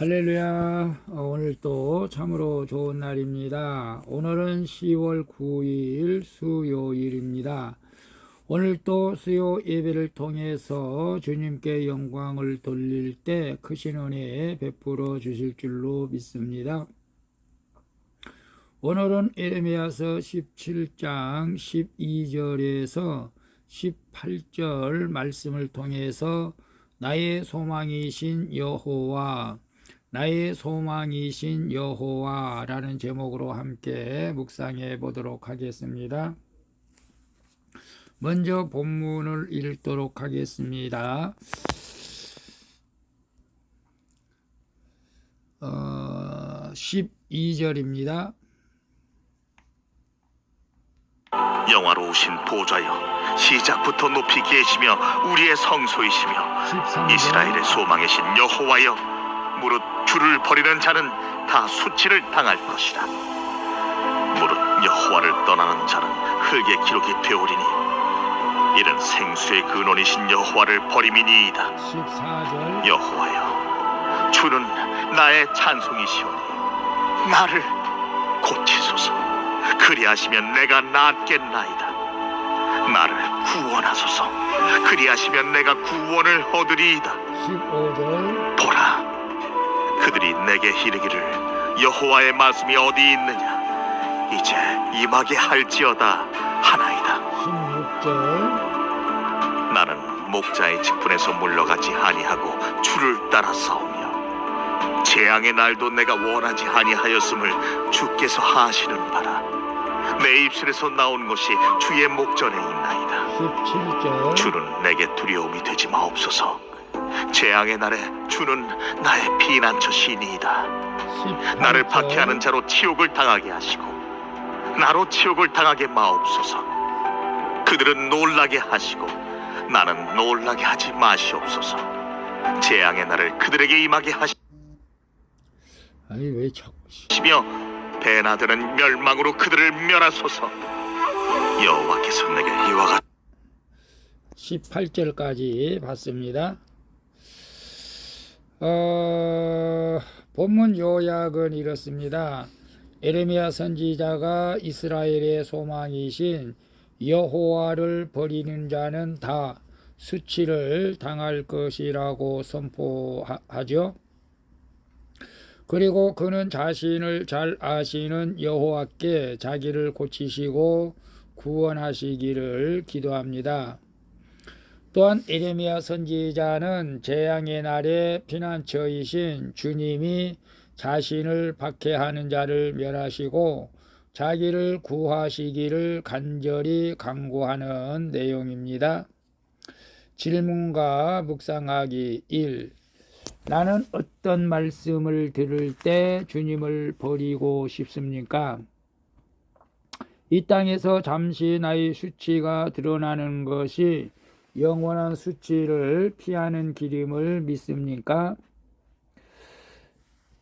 할렐루야. 오늘 또 참으로 좋은 날입니다. 오늘은 10월 9일 수요일입니다. 오늘 또 수요 예배를 통해서 주님께 영광을 돌릴 때 크신 은혜 베풀어 주실 줄로 믿습니다. 오늘은 에레미야서 17장 12절에서 18절 말씀을 통해서 나의 소망이신 여호와, 나의 소망이신 여호와라는 제목으로 함께 묵상해 보도록 하겠습니다. 먼저 본문을 읽도록 하겠습니다. 12절입니다. 영화로우신 보좌여, 시작부터 높이 계시며 우리의 성소이시며 13절 이스라엘의 소망이신 여호와여, 무릇 주를 버리는 자는 다 수치를 당할 것이라. 무릇 여호와를 떠나는 자는 흙의 기록이 되오리니 이는 생수의 근원이신 여호와를 버림이니이다. 14절 여호와여, 주는 나의 찬송이시오니 나를 고치소서. 그리하시면 내가 낫겠나이다. 나를 구원하소서. 그리하시면 내가 구원을 얻으리이다. 15절 보라, 그들이 내게 이르기를 여호와의 말씀이 어디 있느냐, 이제 임하게 할지어다 하나이다. 16절 나는 목자의 직분에서 물러가지 아니하고 주를 따라 싸우며 재앙의 날도 내가 원하지 아니하였음을 주께서 하시는 바라. 내 입술에서 나온 것이 주의 목전에 있나이다. 17절 주는 내게 두려움이 되지 마옵소서. 재앙의 날에 주는 나의 피난처시니이다. 18절 나를 박해하는 자로 치욕을 당하게 하시고 나로 치욕을 당하게 마옵소서. 그들은 놀라게 하시고 나는 놀라게 하지 마시옵소서. 재앙의 날을 그들에게 임하게 아니 왜 자꾸 하시며 배나드는 멸망으로 그들을 멸하소서. 여호와께서 내게 이와 같이 18절까지 봤습니다. 본문 요약은 이렇습니다. 에레미야 선지자가 이스라엘의 소망이신 여호와를 버리는 자는 다 수치를 당할 것이라고 선포하죠. 그리고 그는 자신을 잘 아시는 여호와께 자기를 고치시고 구원하시기를 기도합니다. 또한 에레미야 선지자는 재앙의 날에 피난처이신 주님이 자신을 박해하는 자를 멸하시고 자기를 구하시기를 간절히 간구하는 내용입니다. 질문과 묵상하기 1. 나는 어떤 말씀을 들을 때 주님을 버리고 싶습니까? 이 땅에서 잠시 나의 수치가 드러나는 것이 영원한 수치를 피하는 길임을 믿습니까?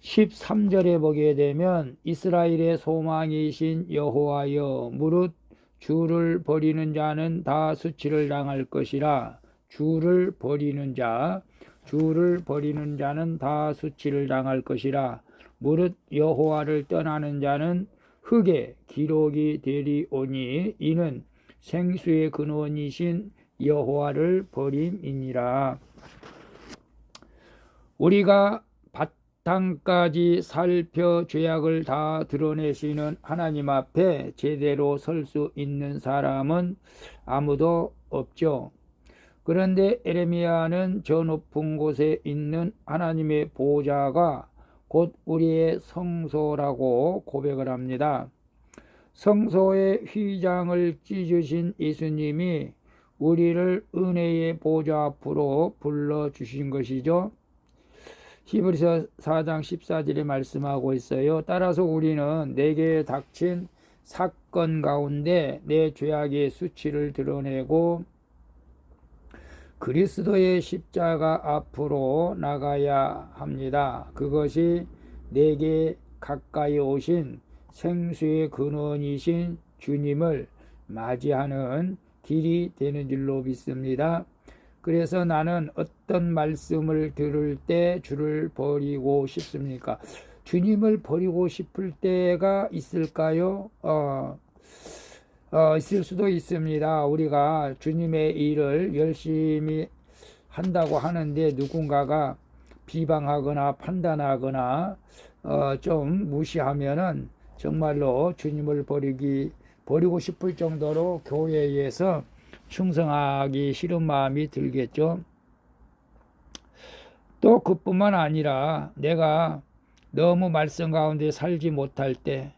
13절에 보게 되면 이스라엘의 소망이신 여호와여, 무릇 주를 버리는 자는 다 수치를 당할 것이라. 주를 버리는 자는 다 수치를 당할 것이라. 무릇 여호와를 떠나는 자는 흙의 기록이 되리오니 이는 생수의 근원이신 여호와를 버림이니라. 우리가 바탕까지 살펴 죄악을 다 드러내시는 하나님 앞에 제대로 설 수 있는 사람은 아무도 없죠. 그런데 에레미야는 저 높은 곳에 있는 하나님의 보좌가 곧 우리의 성소라고 고백을 합니다. 성소의 휘장을 찢으신 예수님이 우리를 은혜의 보좌 앞으로 불러주신 것이죠. 히브리서 4장 14절에 말씀하고 있어요. 따라서 우리는 내게 닥친 사건 가운데 내 죄악의 수치를 드러내고 그리스도의 십자가 앞으로 나가야 합니다. 그것이 내게 가까이 오신 생수의 근원이신 주님을 맞이하는 길이 되는 줄로 믿습니다. 그래서 나는 어떤 말씀을 들을 때 주를 버리고 싶습니까? 주님을 버리고 싶을 때가 있을까요? 있을 수도 있습니다. 우리가 주님의 일을 열심히 한다고 하는데 누군가가 비방하거나 판단하거나 좀 무시하면은 정말로 주님을 버리고 싶을 정도로 교회에서 충성하기 싫은 마음이 들겠죠. 또 그뿐만 아니라 내가 너무 말씀 가운데 살지 못할 때,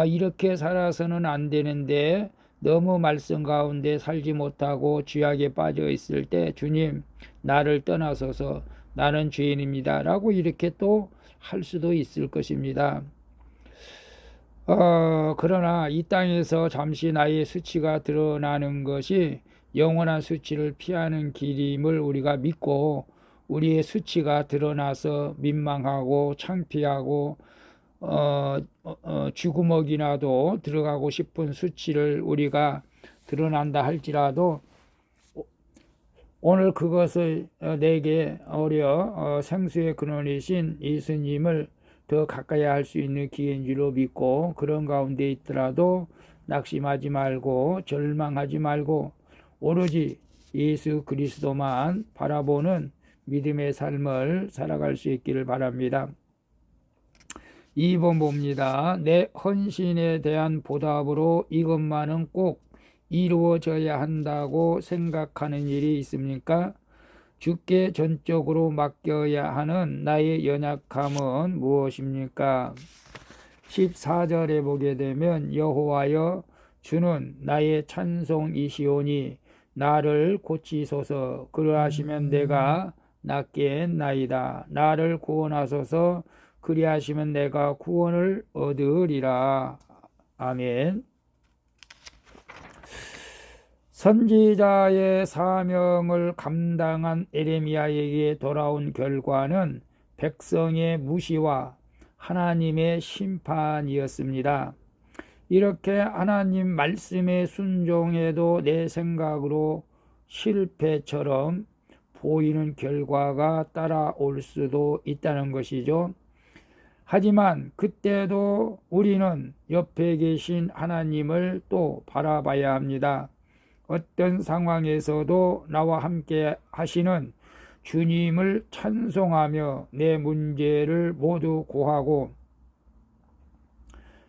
이렇게 살아서는 안 되는데 너무 말씀 가운데 살지 못하고 죄악에 빠져 있을 때 주님 나를 떠나소서 나는 죄인입니다 라고 이렇게 또 할 수도 있을 것입니다. 그러나 이 땅에서 잠시 나의 수치가 드러나는 것이 영원한 수치를 피하는 길임을 우리가 믿고 우리의 수치가 드러나서 민망하고 창피하고 쥐구멍이라도 들어가고 싶은 수치를 우리가 드러난다 할지라도 오늘 그것을 내게 생수의 근원이신 예수님을 더 가까이 할 수 있는 기회인 줄로 믿고 그런 가운데 있더라도 낙심하지 말고 절망하지 말고 오로지 예수 그리스도만 바라보는 믿음의 삶을 살아갈 수 있기를 바랍니다. 2번 봅니다. 내 헌신에 대한 보답으로 이것만은 꼭 이루어져야 한다고 생각하는 일이 있습니까? 주께 전적으로 맡겨야 하는 나의 연약함은 무엇입니까? 14절에 보게 되면 여호와여 주는 나의 찬송이시오니 나를 고치소서 그러하시면 내가 낫겠나이다. 나를 구원하소서 그리하시면 내가 구원을 얻으리라. 아멘. 선지자의 사명을 감당한 에레미야에게 돌아온 결과는 백성의 무시와 하나님의 심판이었습니다. 이렇게 하나님 말씀에 순종해도 내 생각으로 실패처럼 보이는 결과가 따라올 수도 있다는 것이죠. 하지만 그때도 우리는 옆에 계신 하나님을 또 바라봐야 합니다. 어떤 상황에서도 나와 함께 하시는 주님을 찬송하며 내 문제를 모두 고하고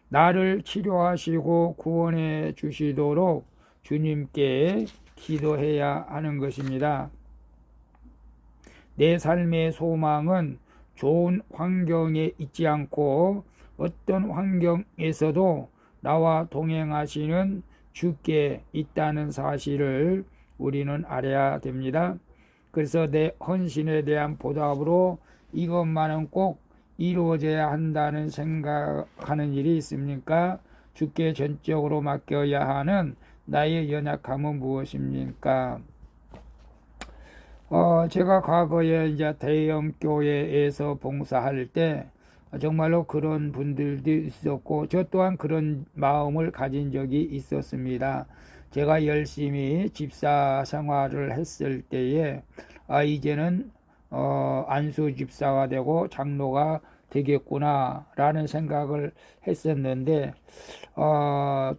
나를 치료하시고 구원해 주시도록 주님께 기도해야 하는 것입니다. 내 삶의 소망은 좋은 환경에 있지 않고 어떤 환경에서도 나와 동행하시는 주께 있다는 사실을 우리는 알아야 됩니다. 그래서 내 헌신에 대한 보답으로 이것만은 꼭 이루어져야 한다는 생각하는 일이 있습니까? 주께 전적으로 맡겨야 하는 나의 연약함은 무엇입니까? 제가 과거에 이제 대형 교회에서 봉사할 때 정말로 그런 분들도 있었고 저 또한 그런 마음을 가진 적이 있었습니다. 제가 열심히 집사 생활을 했을 때에 이제는 안수 집사가 되고 장로가 되겠구나 라는 생각을 했었는데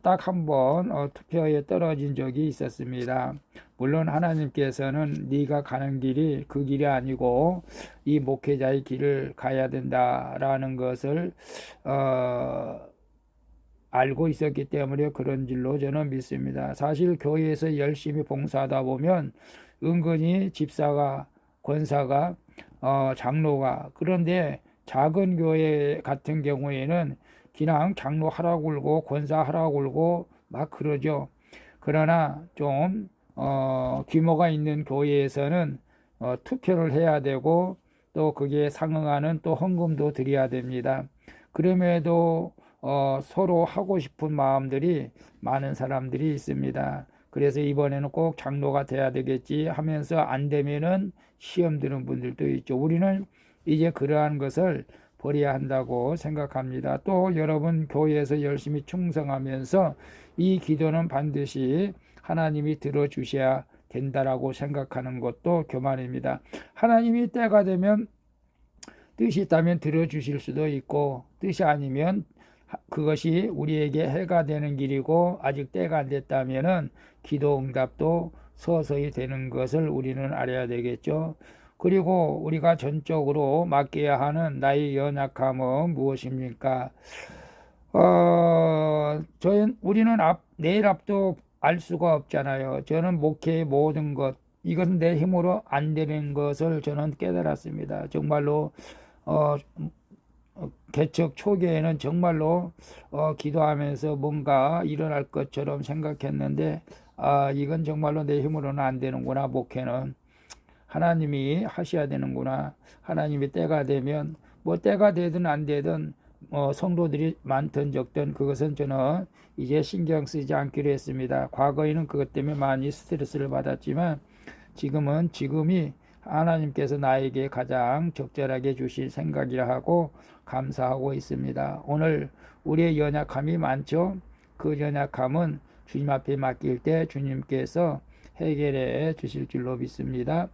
딱 한 번 투표에 떨어진 적이 있었습니다. 물론 하나님께서는 네가 가는 길이 그 길이 아니고 이 목회자의 길을 가야 된다라는 것을 알고 있었기 때문에 그런 줄로 저는 믿습니다. 사실 교회에서 열심히 봉사하다 보면 은근히 집사가 권사가 장로가 그런데 작은 교회 같은 경우에는 그냥 장로 하라고 그러고 권사 하라고 그러고 막 그러죠. 그러나 좀 규모가 있는 교회에서는 투표를 해야 되고 또 그게 상응하는 또 헌금도 드려야 됩니다. 그럼에도 서로 하고 싶은 마음들이 많은 사람들이 있습니다. 그래서 이번에는 꼭 장로가 돼야 되겠지 하면서 안 되면은 시험 드는 분들도 있죠. 우리는 이제 그러한 것을 버려야 한다고 생각합니다. 또 여러분 교회에서 열심히 충성하면서 이 기도는 반드시 하나님이 들어주셔야 된다라고 생각하는 것도 교만입니다. 하나님이 때가 되면 뜻이 있다면 들어주실 수도 있고 뜻이 아니면 그것이 우리에게 해가 되는 길이고 아직 때가 안 됐다면은 기도 응답도 서서히 되는 것을 우리는 알아야 되겠죠. 그리고 우리가 전적으로 맡겨야 하는 나의 연약함은 무엇입니까? 우리는 내일 앞도 알 수가 없잖아요. 저는 목회의 모든 것, 이건 내 힘으로 안 되는 것을 저는 깨달았습니다. 정말로, 어, 개척 초기에는 정말로 기도하면서 뭔가 일어날 것처럼 생각했는데, 이건 정말로 내 힘으로는 안 되는구나. 목회는 하나님이 하셔야 되는구나. 하나님이 때가 되면 뭐 때가 되든 안 되든 성도들이 많든 적든 그것은 저는 이제 신경 쓰지 않기로 했습니다. 과거에는 그것 때문에 많이 스트레스를 받았지만 지금이 하나님께서 나에게 가장 적절하게 주실 생각이라 하고 감사하고 있습니다. 오늘 우리의 연약함이 많죠. 그 연약함은 주님 앞에 맡길 때 주님께서 해결해 주실 줄로 믿습니다.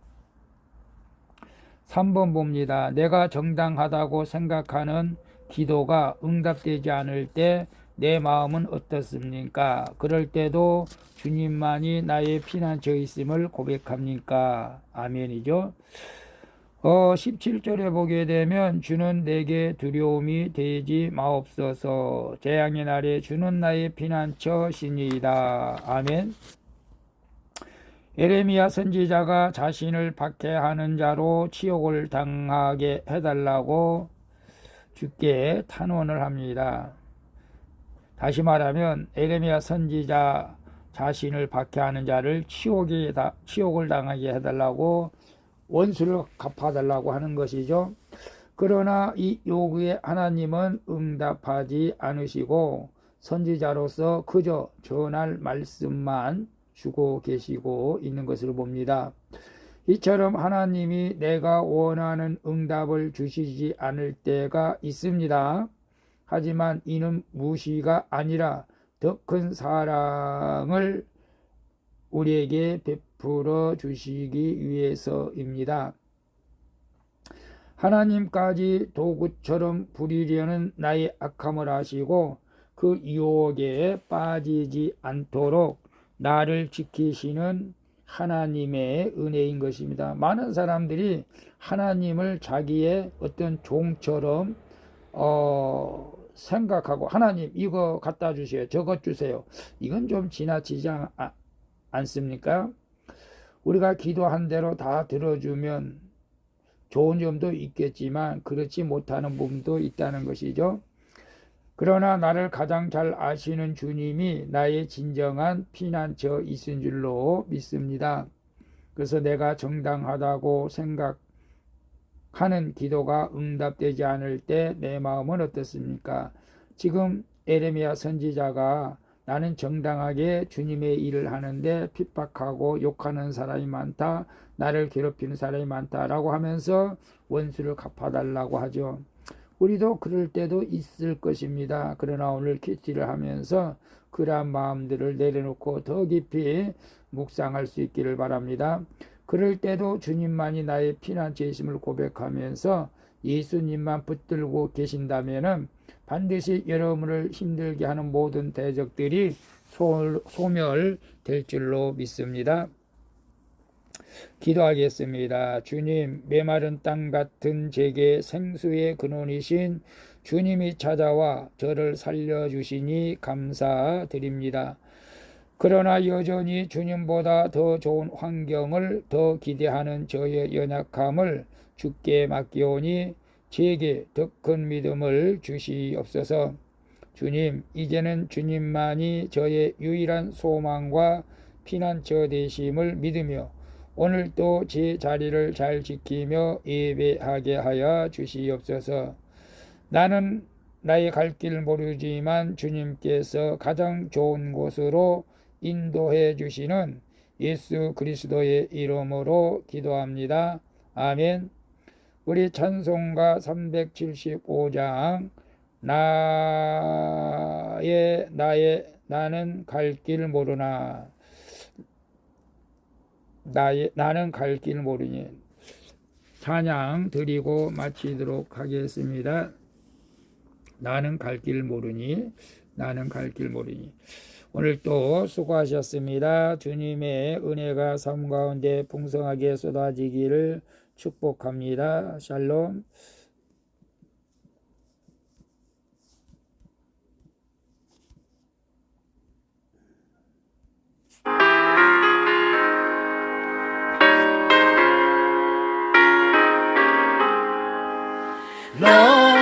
3번 봅니다. 내가 정당하다고 생각하는 기도가 응답되지 않을 때 내 마음은 어떻습니까? 그럴 때도 주님만이 나의 피난처 있음을 고백합니까? 아멘이죠. 17절에 보게 되면 주는 내게 두려움이 되지 마옵소서. 재앙의 날에 주는 나의 피난처시니이다. 아멘. 예레미야 선지자가 자신을 박해하는 자로 치욕을 당하게 해달라고 주께 탄원을 합니다. 다시 말하면 예레미야 선지자 자신을 박해하는 자를 치욕을 당하게 해달라고 원수를 갚아달라고 하는 것이죠. 그러나 이 요구에 하나님은 응답하지 않으시고 선지자로서 그저 전할 말씀만 주고 계시고 있는 것을 봅니다. 이처럼 하나님이 내가 원하는 응답을 주시지 않을 때가 있습니다. 하지만 이는 무시가 아니라 더 큰 사랑을 우리에게 베풀어 주시기 위해서입니다. 하나님까지 도구처럼 부리려는 나의 악함을 아시고 그 유혹에 빠지지 않도록 나를 지키시는 하나님의 은혜인 것입니다. 많은 사람들이 하나님을 자기의 어떤 종처럼 생각하고 하나님 이거 갖다 주세요. 저것 주세요. 이건 좀 지나치지 않습니까? 우리가 기도한 대로 다 들어주면 좋은 점도 있겠지만 그렇지 못하는 부분도 있다는 것이죠. 그러나 나를 가장 잘 아시는 주님이 나의 진정한 피난처 있은 줄로 믿습니다. 그래서 내가 정당하다고 생각하는 기도가 응답되지 않을 때 내 마음은 어떻습니까? 지금 에레미야 선지자가 나는 정당하게 주님의 일을 하는데 핍박하고 욕하는 사람이 많다. 나를 괴롭히는 사람이 많다라고 하면서 원수를 갚아달라고 하죠. 우리도 그럴 때도 있을 것입니다. 그러나 오늘 큐티를 하면서 그러한 마음들을 내려놓고 더 깊이 묵상할 수 있기를 바랍니다. 그럴 때도 주님만이 나의 피난처이심을 고백하면서 예수님만 붙들고 계신다면 반드시 여러분을 힘들게 하는 모든 대적들이 소멸될 줄로 믿습니다. 기도하겠습니다. 주님, 메마른 땅 같은 제게 생수의 근원이신 주님이 찾아와 저를 살려주시니 감사드립니다. 그러나 여전히 주님보다 더 좋은 환경을 더 기대하는 저의 연약함을 주께 맡기오니 제게 더 큰 믿음을 주시옵소서. 주님, 이제는 주님만이 저의 유일한 소망과 피난처 되심을 믿으며 오늘도 제 자리를 잘 지키며 예배하게 하여 주시옵소서. 나는 나의 갈 길 모르지만 주님께서 가장 좋은 곳으로 인도해 주시는 예수 그리스도의 이름으로 기도합니다. 아멘. 우리 찬송가 375장 나는 갈 길 모르나 나는 갈 길 모르니. 찬양 드리고 마치도록 하겠습니다. 나는 갈 길 모르니, 나는 갈 길 모르니. 오늘 또 수고하셨습니다. 주님의 은혜가 삶 가운데 풍성하게 쏟아지기를 축복합니다. 샬롬. 너